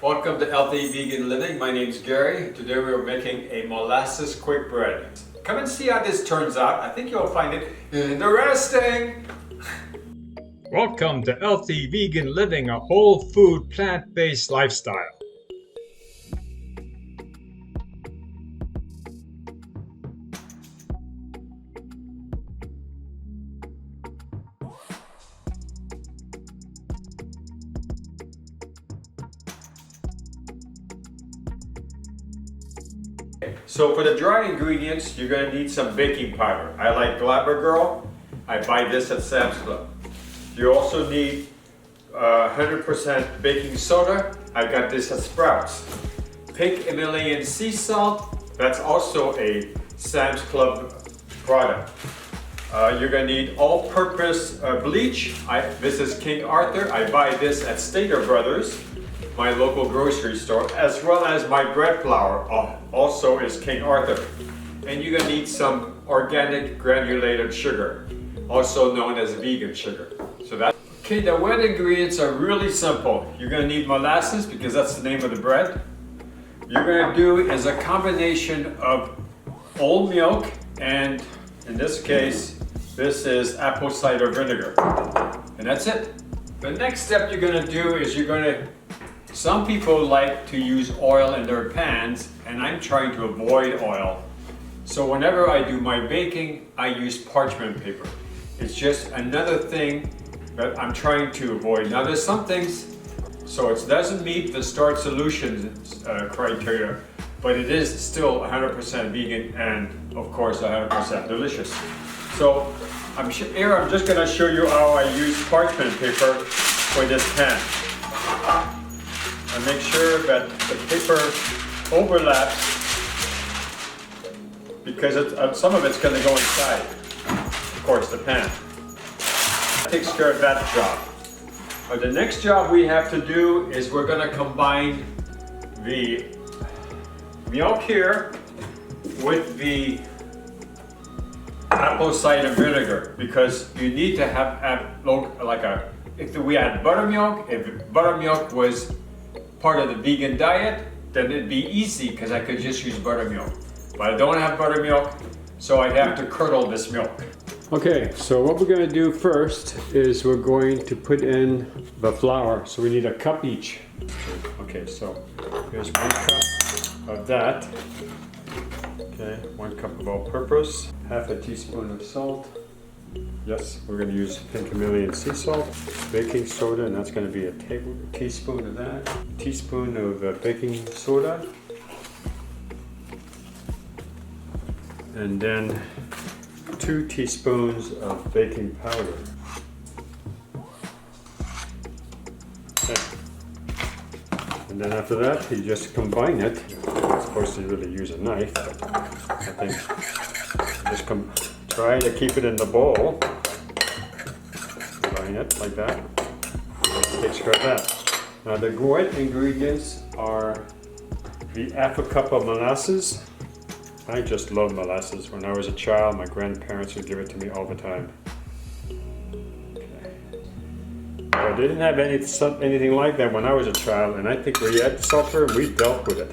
Welcome to Healthy Vegan Living. My name's Gary. Today we're making a molasses quick bread. Come and see how this turns out. I think you'll find it interesting. Welcome to Healthy Vegan Living, a whole food, plant-based lifestyle. So for the dry ingredients, you're going to need some baking powder. I like Glabber Girl. I buy this at Sam's Club. You also need 100% baking soda. I got this at Sprouts. Pink Himalayan sea salt. That's also a Sam's Club product. You're going to need all-purpose bleach. This is King Arthur. I buy this at Stater Brothers, my local grocery store, as well as my bread flour also is King Arthur. And you're going to need some organic granulated sugar, also known as vegan sugar. Okay, the wet ingredients are really simple. You're going to need molasses because that's the name of the bread. You're going to do is a combination of old milk and, in this case, this is apple cider vinegar. And that's it. The next step you're going to do is some people like to use oil in their pans, and I'm trying to avoid oil. So whenever I do my baking, I use parchment paper. It's just another thing that I'm trying to avoid. Now there's some things, so it doesn't meet the Start Solutions criteria, but it is still 100% vegan and of course 100% delicious. So here I'm just gonna show you how I use parchment paper for this pan. And make sure that the paper overlaps because some of it's going to go inside, of course, the pan. That takes care of that job. The next job we have to do is we're going to combine the milk here with the apple cider vinegar because you need to have if we had buttermilk, if buttermilk was part of the vegan diet, then it'd be easy because I could just use buttermilk. But I don't have buttermilk, so I'd have to curdle this milk. Okay, so what we're going to do first is we're going to put in the flour. So we need a cup each. Okay, so here's 1 cup of that. Okay, 1 cup of all-purpose, half a teaspoon of salt. Yes, we're going to use pink Himalayan sea salt, baking soda, and that's going to be a teaspoon of that, a teaspoon of baking soda, and then 2 teaspoons of baking powder. Okay. And then after that, you just combine it. You're not supposed to really use a knife, but I think just try to keep it in the bowl. Combine it like that. Takes care of that. Now the wet ingredients are the half a cup of molasses. I just love molasses. When I was a child, my grandparents would give it to me all the time. Okay. I didn't have anything like that when I was a child, and I think we had sulfur and we dealt with it.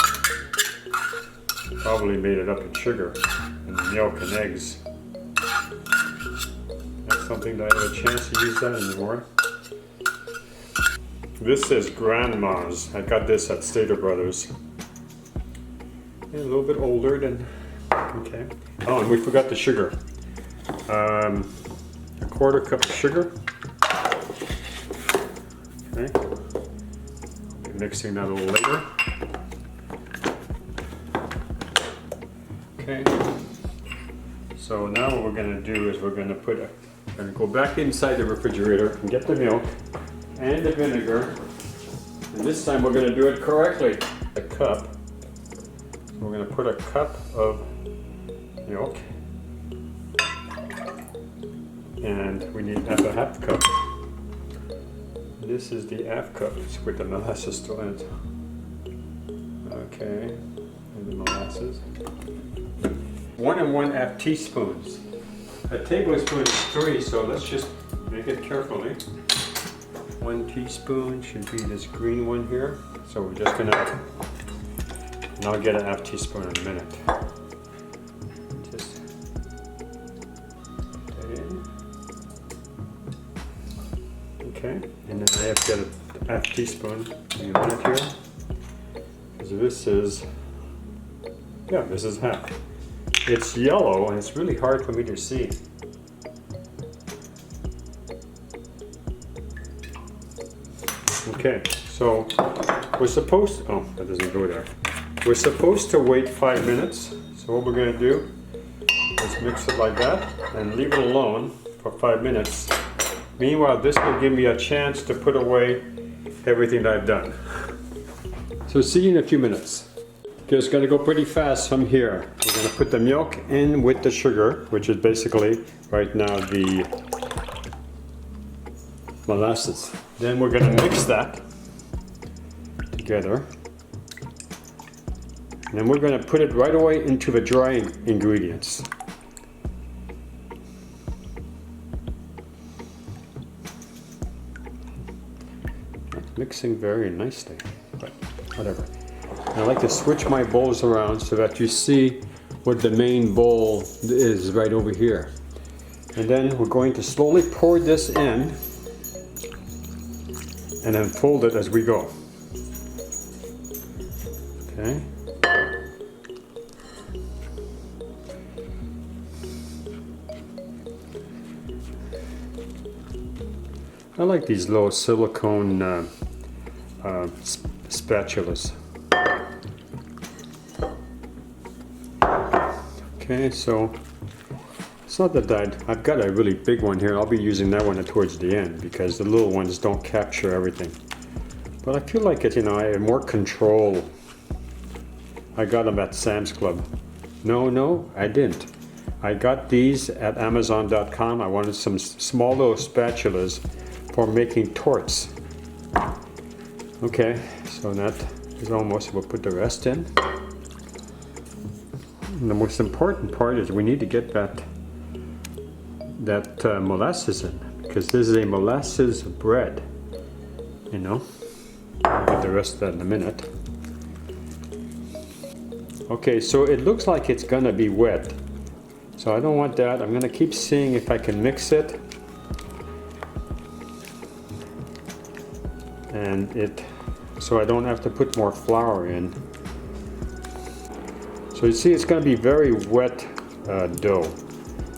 Probably made it up in sugar and milk and eggs. Something that I have a chance to use that anymore. This is Grandma's. I got this at Stater Brothers. Yeah, a little bit older than, okay. Oh, and we forgot the sugar. A 1/4 cup of sugar. Okay. I'll be mixing that a little later. Okay. So now what we're going to do is we're going to go back inside the refrigerator and get the milk and the vinegar. And this time we're going to do it correctly. A cup. So we're going to put a cup of milk. And we need a half cup. This is the half cup with the molasses still in it. Okay. And the molasses. 1 1/2 teaspoons. A tablespoon is 3, so let's just make it carefully. 1 teaspoon should be this green one here. So we're just gonna, and I'll get a half teaspoon in a minute. Just put that in. Okay, and then I have to get a half teaspoon in a minute here. Because this is, yeah, this is half. It's yellow and it's really hard for me to see. Okay, so we're supposed, oh, that doesn't go there. We're supposed to wait 5 minutes. So what we're gonna do is mix it like that and leave it alone for 5 minutes. Meanwhile, this will give me a chance to put away everything that I've done. So see you in a few minutes. Okay, it's gonna go pretty fast from here. We're gonna put the milk in with the sugar, which is basically right now the molasses. Then we're gonna mix that together. And then we're gonna put it right away into the dry ingredients. Not mixing very nicely, but whatever. I like to switch my bowls around so that you see what the main bowl is right over here. And then we're going to slowly pour this in and then fold it as we go. Okay. I like these little silicone spatulas. Okay, so it's not that I've got a really big one here. I'll be using that one towards the end because the little ones don't capture everything. But I feel like it, you know, I have more control. I got them at Sam's Club. No, I didn't. I got these at Amazon.com. I wanted some small little spatulas for making torts. Okay, so that is almost, we'll put the rest in. And the most important part is we need to get that molasses in, because this is a molasses bread, you know. I'll get the rest of that in a minute. Okay, so it looks like it's gonna be wet, so I don't want that. I'm gonna keep seeing if I can mix it, and so I don't have to put more flour in. So you see, it's going to be very wet dough.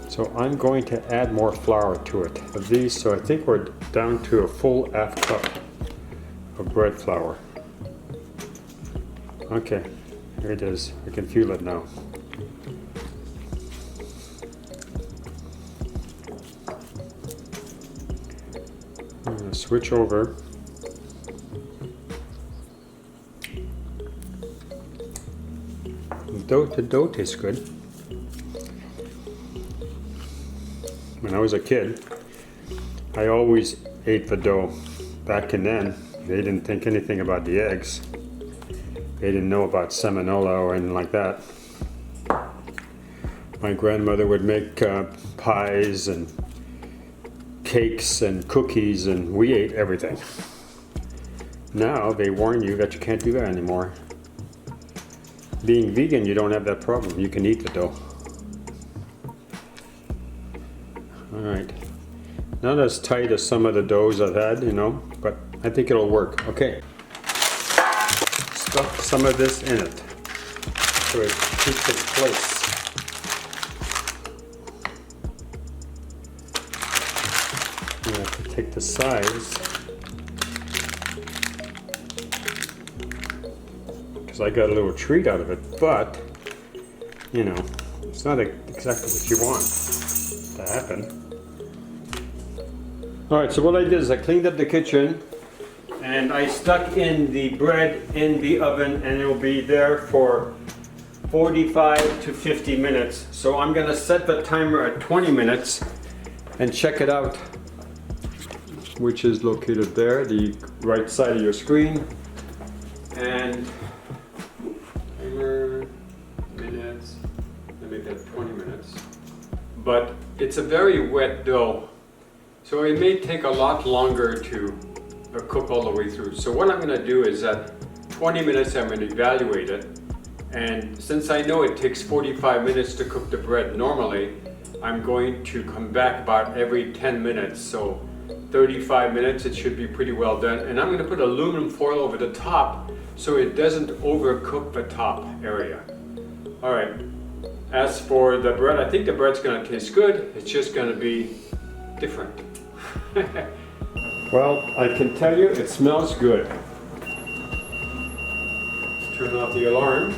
So I'm going to add more flour to it of these. So I think we're down to a full half cup of bread flour. Okay, here it is. I can feel it now. I'm going to switch over. The dough tastes good. When I was a kid, I always ate the dough. Back in then, they didn't think anything about the eggs. They didn't know about salmonella or anything like that. My grandmother would make pies and cakes and cookies, and we ate everything. Now they warn you that you can't do that anymore. Being vegan, you don't have that problem. You can eat the dough. All right. Not as tight as some of the doughs I've had, you know, but I think it'll work. Okay. Stuff some of this in it so it keeps its place. You have to take the sides, because I got a little treat out of it, but you know, it's not exactly what you want to happen. Alright, so what I did is I cleaned up the kitchen and I stuck in the bread in the oven, and it will be there for 45 to 50 minutes. So I'm going to set the timer at 20 minutes and check it out, which is located there, the right side of your screen. And timer minutes, let me get 20 minutes. But it's a very wet dough, so it may take a lot longer to cook all the way through. So what I'm going to do is at 20 minutes I'm going to evaluate it, and since I know it takes 45 minutes to cook the bread normally, I'm going to come back about every 10 minutes. So 35 minutes it should be pretty well done, and I'm going to put aluminum foil over the top so it doesn't overcook the top area. Alright, as for the bread, I think the bread's going to taste good, it's just going to be different. Well, I can tell you it smells good. Turn off the alarm,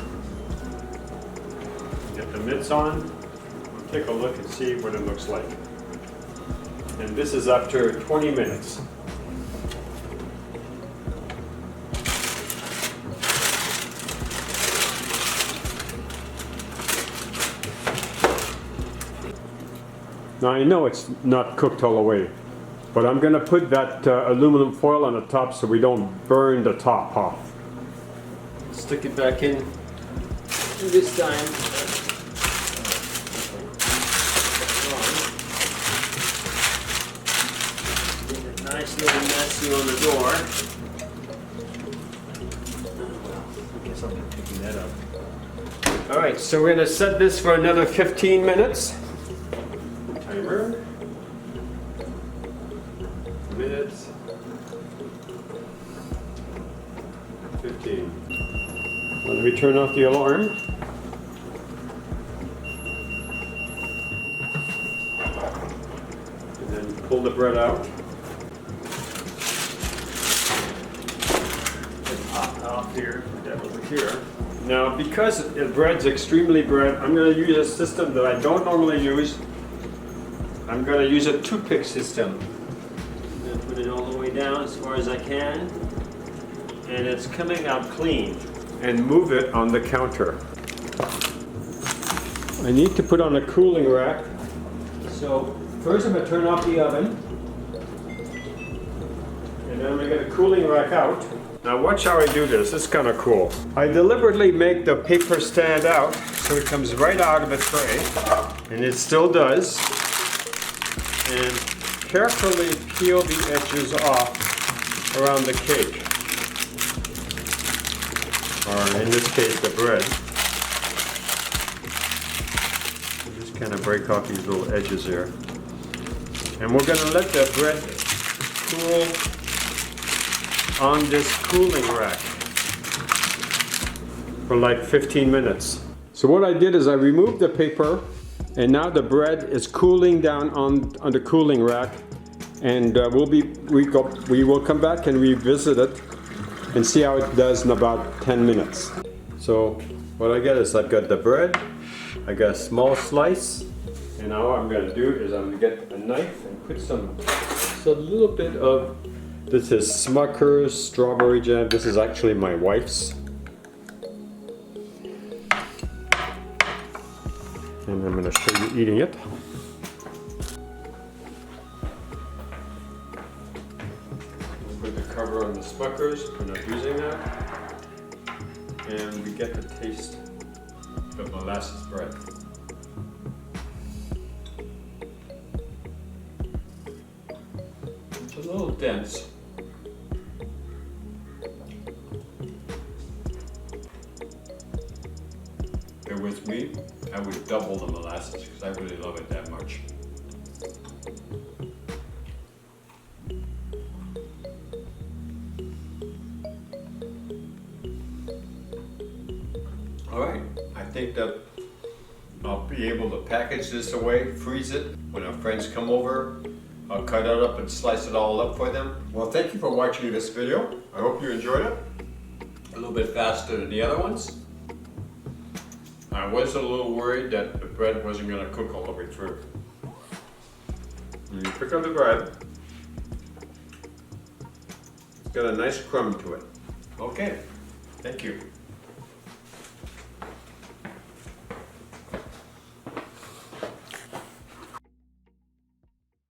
get the mitts on, we'll take a look and see what it looks like. And this is after 20 minutes. Now I know it's not cooked all the way, but I'm going to put that aluminum foil on the top so we don't burn the top off. Stick it back in this time. Nice little messy on the door. I guess I'll be picking that up. Alright, so we're going to set this for another 15 minutes. Timer. Minutes. 15. Let me turn off the alarm. And then pull the bread out. Off here, that over here. Now, because the bread's extremely bread, I'm going to use a system that I don't normally use. I'm going to use a toothpick system. I'm going to put it all the way down as far as I can, and it's coming out clean. And move it on the counter. I need to put on a cooling rack. So first I'm going to turn off the oven, and then I'm going to get a cooling rack out. Now watch how I do this, it's kind of cool. I deliberately make the paper stand out so it comes right out of the tray, and it still does. And carefully peel the edges off around the cake, or in this case the bread. So just kind of break off these little edges here. And we're going to let the bread cool on this cooling rack for like 15 minutes. So what I did is I removed the paper, and now the bread is cooling down on the cooling rack, and we will come back and revisit it and see how it does in about 10 minutes. So what I get is I've got the bread, I got a small slice, and now what I'm going to do is I'm going to get a knife and put just a little bit of, this is Smucker's strawberry jam. This is actually my wife's. And I'm going to show you eating it. We'll put the cover on the Smucker's. We're not using that. And we get to taste the molasses bread. It's a little dense. If it was me, I would double the molasses because I really love it that much. Alright, I think that I'll be able to package this away, freeze it. When our friends come over, I'll cut it up and slice it all up for them. Well, thank you for watching this video. I hope you enjoyed it. A little bit faster than the other ones. I was a little worried that the bread wasn't going to cook all the way through. When you pick up the bread, it's got a nice crumb to it. Okay, thank you.